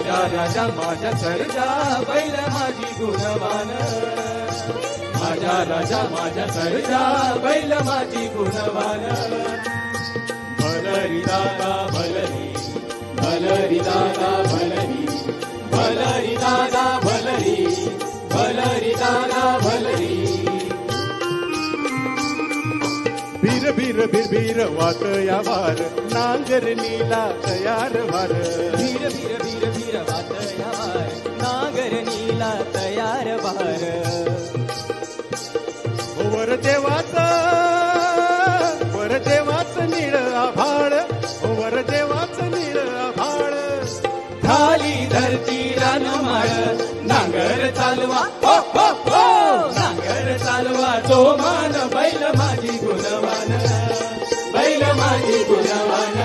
माझा राजा माझा सर्जा बैल माझी गुणवान माझा राजा माझा सर्जा बैल माझी गुणवान भलरी दादा भलरी भलरी दादा भलरी भलरी दादा भलरी भलरी दादा भलरी बीर बीर बीर बीर वाट या वार नांगरणीला तयार वार बीर बीर बीर बीर वाट या वार नांगरणीला तयार वार वर देवाच निळ आभाळ वर देवाच निळ आभाळ खाली धरती रानमाळ नांगर चालवा हो हो हो नांगर चालवा तो मान बैल माझी गुणवान बैल माझी गुणवान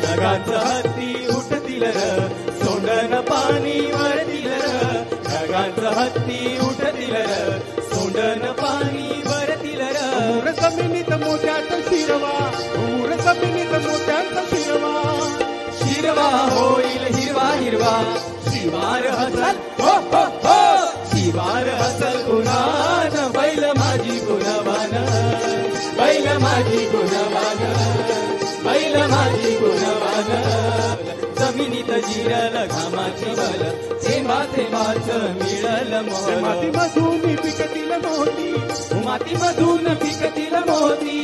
ढगांचं हत्ती उठतील र सोंडन पाणी वरतील र ढगांचं हत्ती उठतील र सोंडन पाणी वरतील र जमिनीत मोत्याचा शिरवा ऊर जमिनीत मोत्याचा शिरवा हिरवा होईल हिरवा हिरवा शिवार हसल हो हो हो शिवार हसल गुणान बैल माझी गुणवान बैल माझी गुणवान बैल माझी गुणवान जमिनीत जिरल घामाची बल थेंबा थेंबाच मिळल मोल मातीमधून पिकतील मोती मातीमधून पिकतील मोती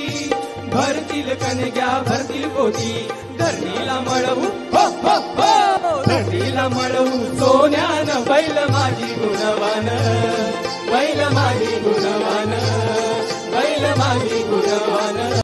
भरतील कणग्या भरतील पोती धरणीला मळवू हो हो हो धरणीला मळवू सोन्यान बैल माझी गुणवान बैल माझी गुणवान बैल माझी गुणवान